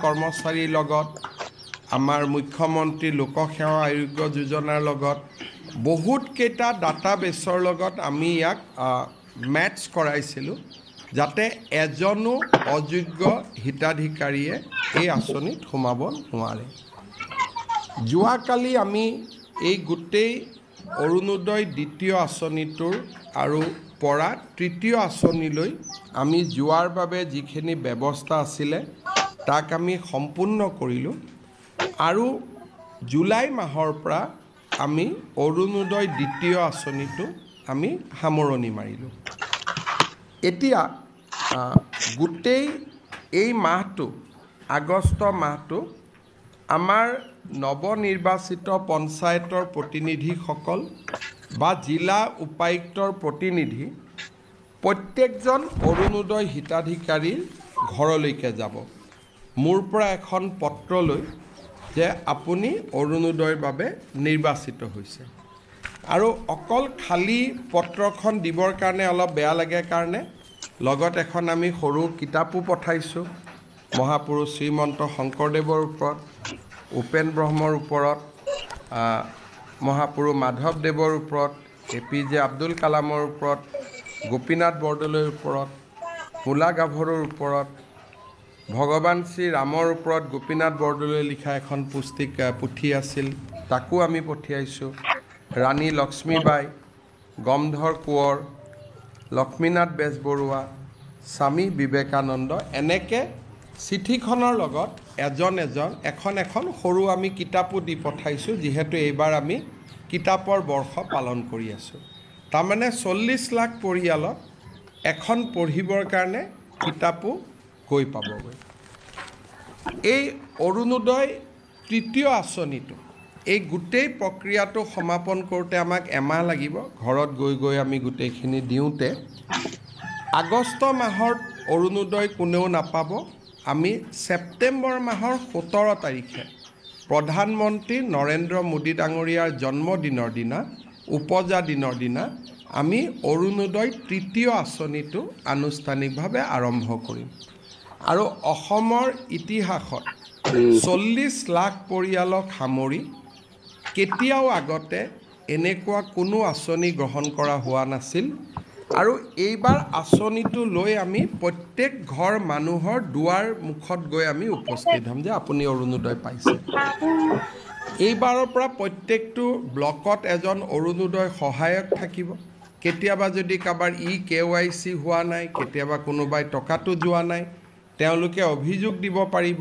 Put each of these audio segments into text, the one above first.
কৰ্মচাৰীৰ লগত আমাৰ মুখ্যমন্ত্ৰী লোকসেৱা আয়োগ যোজনাৰ লগত বহুত কেইটা ডাটাবেছৰ লগত আমি ইয়াক মেটচ কৰাইছিলোঁ যাতে এজনো অযোগ্য হিতাধিকাৰীয়ে এই আঁচনিত সোমাব নোৱাৰে যোৱাকালি আমি এই গোটেই অৰুণোদয় দ্বিতীয় আঁচনিটোৰ আৰু পৰা তৃতীয় আঁচনিলৈ আমি যোৱাৰ বাবে যিখিনি ব্যৱস্থা আছিলে তাক আমি সম্পূৰ্ণ কৰিলোঁ আৰু জুলাই মাহৰ পৰা আমি অৰুণোদয় দ্বিতীয় আঁচনিটো আমি সামৰণি মাৰিলোঁ এতিয়া গোটেই এই মাহটো আগষ্ট মাহটো আমাৰ নৱনিৰ্বাচিত পঞ্চায়তৰ প্ৰতিনিধিসকল বা জিলা উপায়ুক্তৰ প্ৰতিনিধি প্ৰত্যেকজন অৰুণোদয় হিতাধিকাৰীৰ ঘৰলৈকে যাব মোৰ পৰা এখন পত্ৰ লৈ যে আপুনি অৰুণোদয়ৰ বাবে নিৰ্বাচিত হৈছে আৰু অকল খালী পত্ৰখন দিবৰ কাৰণে অলপ বেয়া লাগে কাৰণে লগত এখন আমি সৰু কিতাপো পঠাইছোঁ মহাপুৰুষ শ্ৰীমন্ত শংকৰদেৱৰ ওপৰত উপেন ব্ৰহ্মৰ ওপৰত মহাপুৰুষ মাধৱদেৱৰ ওপৰত APJ আব্দুল কালামৰ ওপৰত গোপীনাথ বৰদলৈৰ ওপৰত মূলা গাভৰুৰ ওপৰত ভগৱান শ্ৰী ৰামৰ ওপৰত গোপীনাথ বৰদলৈ লিখা এখন পুথি আছিল তাকো আমি পঠিয়াইছোঁ ৰাণী লক্ষ্মীবাই গমধৰ কোঁৱৰ লক্ষ্মীনাথ বেজবৰুৱা স্বামী বিবেকানন্দ এনেকৈ চিঠিখনৰ লগত এখন সৰু আমি কিতাপো দি পঠাইছোঁ যিহেতু এইবাৰ আমি কিতাপৰ বৰ্ষ পালন কৰি আছোঁ তাৰমানে 40 লাখ পৰিয়ালত এখন পঢ়িবৰ কাৰণে কিতাপো গৈ পাবগৈ এই অৰুণোদয় তৃতীয় আঁচনিটো এই গোটেই প্ৰক্ৰিয়াটো সমাপন কৰোঁতে আমাক এমাহ লাগিব ঘৰত গৈ আমি গোটেইখিনি দিওঁতে আগষ্ট মাহৰ অৰুণোদয় কোনেও নাপাব আমি ছেপ্টেম্বৰ মাহৰ 17 তাৰিখে প্ৰধানমন্ত্ৰী নৰেন্দ্ৰ মোদী ডাঙৰীয়াৰ জন্মদিনৰ দিনা উপজা দিনৰ দিনা আমি অৰুণোদয় তৃতীয় আঁচনিটো আনুষ্ঠানিকভাৱে আৰম্ভ কৰিম আৰু অসমৰ ইতিহাসত 40 লাখ পৰিয়ালক সামৰি কেতিয়াও আগতে এনেকুৱা কোনো আঁচনি গ্ৰহণ কৰা হোৱা নাছিল আৰু এইবাৰ আঁচনিটো লৈ আমি প্ৰত্যেক ঘৰ মানুহৰ দুৱাৰ মুখত গৈ আমি উপস্থিত হ'ম যে আপুনি অৰুণোদয় পাইছে এইবাৰৰ পৰা প্ৰত্যেকটো ব্লকত এজন অৰুণোদয় সহায়ক থাকিব কেতিয়াবা যদি কাৰোবাৰ KYC হোৱা নাই কেতিয়াবা কোনোবাই টকাটো যোৱা নাই তেওঁলোকে অভিযোগ দিব পাৰিব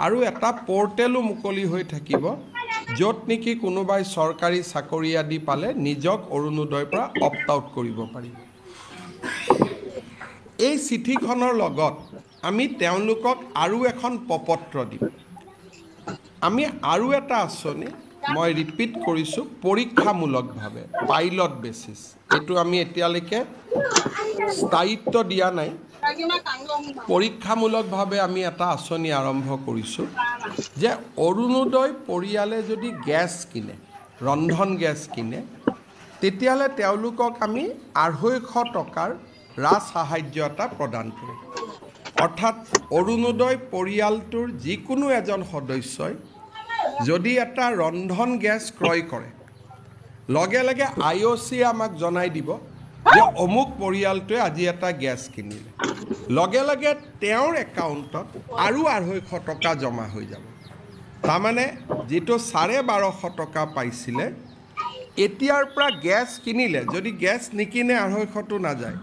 আৰু এটা পৰ্টেলো মুকলি হৈ থাকিব য'ত নেকি কোনোবাই চৰকাৰী চাকৰি আদি পালে নিজক অৰুণোদয়ৰ পৰা অপ্ট আউট কৰিব পাৰিব এই চিঠিখনৰ লগত আমি তেওঁলোকক আৰু এখন প্ৰপত্ৰ দিম আমি আৰু এটা আঁচনি মই ৰিপিট কৰিছোঁ পৰীক্ষামূলকভাৱে পাইলট বেচিছ এইটো আমি এতিয়ালৈকে স্থায়িত্ব দিয়া নাই পৰীক্ষামূলকভাৱে আমি এটা আঁচনি আৰম্ভ কৰিছোঁ যে অৰুণোদয় পৰিয়ালে যদি গেছ কিনে ৰন্ধন গেছ কিনে তেতিয়াহ'লে তেওঁলোকক আমি 250 টকাৰ ৰাজ সাহায্য এটা প্ৰদান কৰিম অৰ্থাৎ অৰুণোদয় পৰিয়ালটোৰ যিকোনো এজন সদস্যই যদি এটা ৰন্ধন গেছ ক্ৰয় কৰে লগে লগে IOC আমাক জনাই দিব যে অমুক পৰিয়ালটোৱে আজি এটা গেছ কিনিলে লগে লগে তেওঁৰ একাউণ্টত আৰু 250 টকা জমা হৈ যাব তাৰমানে যিটো 1250 টকা পাইছিলে এতিয়াৰ পৰা গেছ কিনিলে যদি গেছ নিকিনে 250টো নাযায়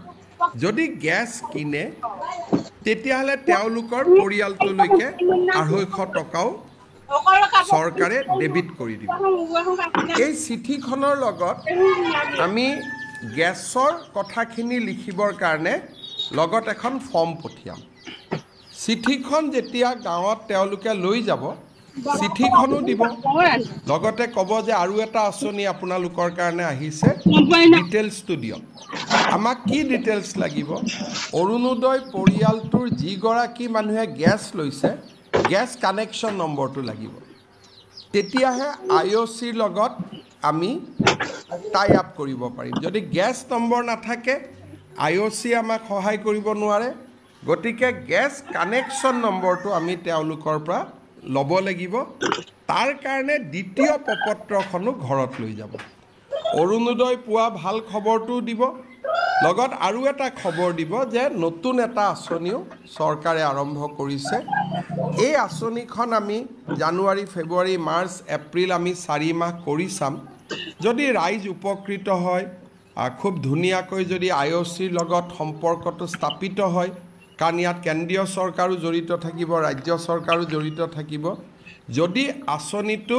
যদি গেছ কিনে তেতিয়াহ'লে তেওঁলোকৰ পৰিয়ালটোলৈকে 250 টকাও চৰকাৰে ডেবিট কৰি দিব এই চিঠিখনৰ লগত আমি গেছৰ কথাখিনি লিখিবৰ কাৰণে লগত এখন ফৰ্ম পঠিয়াম চিঠিখন যেতিয়া গাঁৱত তেওঁলোকে লৈ যাব চিঠিখনো দিব লগতে ক'ব যে আৰু এটা আঁচনি আপোনালোকৰ কাৰণে আহিছে ডিটেইলছটো দিয়ক আমাক কি ডিটেইলছ লাগিব অৰুণোদয় পৰিয়ালটোৰ যিগৰাকী মানুহে গেছ লৈছে গেছ কানেকশ্যন নম্বৰটো লাগিব তেতিয়াহে IOCৰ লগত আমি টাই আপ কৰিব পাৰিম যদি গেছ নম্বৰ নাথাকে IOC আমাক সহায় কৰিব নোৱাৰে গতিকে গেছ কানেকশ্যন নম্বৰটো আমি তেওঁলোকৰ পৰা ল'ব লাগিব তাৰ কাৰণে দ্বিতীয় প্ৰপত্ৰখনো ঘৰত লৈ যাব অৰুণোদয় পোৱা ভাল খবৰটো দিব লগত আৰু এটা খবৰ দিব যে নতুন এটা আঁচনিও চৰকাৰে আৰম্ভ কৰিছে এই আঁচনিখন আমি জানুৱাৰী ফেব্ৰুৱাৰী মাৰ্চ এপ্ৰিল আমি 4 মাহ কৰি চাম যদি ৰাইজ উপকৃত হয় খুব ধুনীয়াকৈ যদি IOCৰ লগত সম্পৰ্কটো স্থাপিত হয় কাৰণ ইয়াত কেন্দ্ৰীয় চৰকাৰো জড়িত থাকিব ৰাজ্য চৰকাৰো জড়িত থাকিব যদি আঁচনিটো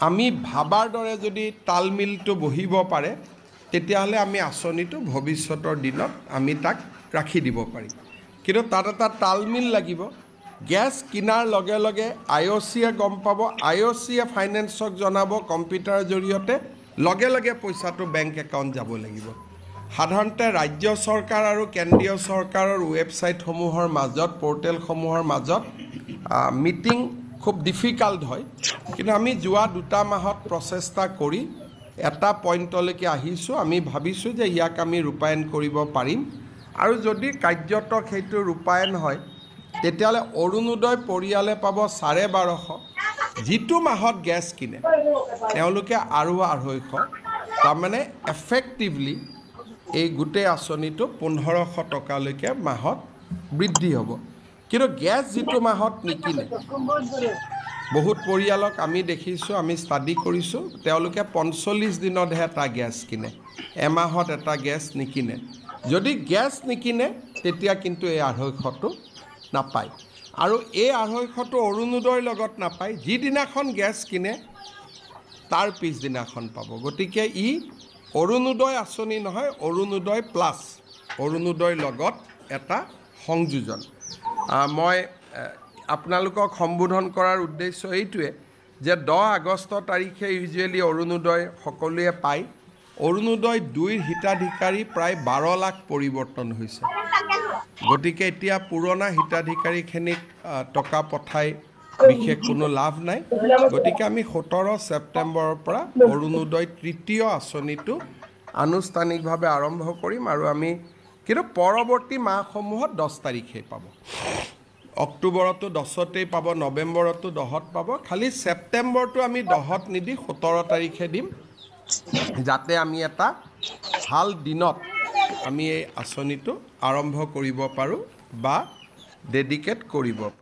আমি ভাবাৰ দৰে যদি তালমিলটো বহিব পাৰে তেতিয়াহ'লে আমি আঁচনিটো ভৱিষ্যতৰ দিনত আমি তাক ৰাখি দিব পাৰিম কিন্তু তাত এটা তালমিল লাগিব গেছ কিনাৰ লগে লগে IOCয়ে গম পাব IOCয়ে ফাইনেন্সক জনাব কম্পিউটাৰৰ জৰিয়তে লগে লগে পইচাটো বেংক একাউণ্ট যাব লাগিব সাধাৰণতে ৰাজ্য চৰকাৰ আৰু কেন্দ্ৰীয় চৰকাৰৰ ৱেবছাইটসমূহৰ মাজত পৰ্টেলসমূহৰ মাজত মিটিং খুব ডিফিকাল্ট হয় কিন্তু আমি যোৱা 2 মাহত প্ৰচেষ্টা কৰি এটা পইণ্টলৈকে আহিছোঁ আমি ভাবিছোঁ যে ইয়াক আমি ৰূপায়ণ কৰিব পাৰিম আৰু যদি কাৰ্যত সেইটো ৰূপায়ণ হয় তেতিয়াহ'লে অৰুণোদয় পৰিয়ালে পাব 1250 যিটো মাহত গেছ কিনে তেওঁলোকে আৰু 250 তাৰমানে এফেক্টিভলি এই গোটেই আঁচনিটো 1500 টকালৈকে মাহত বৃদ্ধি হ'ব কিন্তু গেছ যিটো মাহত নিকিনে বহুত পৰিয়ালক আমি দেখিছোঁ আমি ষ্টাডি কৰিছোঁ তেওঁলোকে 45 দিনতহে এটা গেছ কিনে এমাহত এটা গেছ নিকিনে যদি গেছ নিকিনে তেতিয়া কিন্তু এই 250টো নাপায় আৰু এই 250টো অৰুণোদয়ৰ লগত নাপায় যিদিনাখন গেছ কিনে তাৰ পিছদিনাখন পাব গতিকে ই অৰুণোদয় আঁচনি নহয় অৰুণোদয় প্লাছ অৰুণোদয়ৰ লগত এটা সংযোজন মই আপোনালোকক সম্বোধন কৰাৰ উদ্দেশ্য এইটোৱে যে 10 আগষ্ট তাৰিখে ইউজুৱেলি অৰুণোদয় সকলোৱে পায় অৰুণোদয় 2ৰ হিতাধিকাৰী প্ৰায় 12 লাখ পৰিৱৰ্তন হৈছে গতিকে এতিয়া পুৰণা হিতাধিকাৰীখিনিক টকা পঠাই বিশেষ কোনো লাভ নাই গতিকে আমি 17 ছেপ্টেম্বৰৰ পৰা অৰুণোদয় তৃতীয় আঁচনিটো আনুষ্ঠানিকভাৱে আৰম্ভ কৰিম আৰু আমি কিন্তু পৰৱৰ্তী মাহসমূহত 10 তাৰিখে পাব অক্টোবৰতো 10তেই পাব নৱেম্বৰতো 10ত পাব খালি ছেপ্টেম্বৰটো আমি 10ত নিদি 17 তাৰিখে দিম যাতে আমি এটা ভাল দিনত আমি এই আঁচনিটো আৰম্ভ কৰিব পাৰোঁ বা ডেডিকেট কৰিব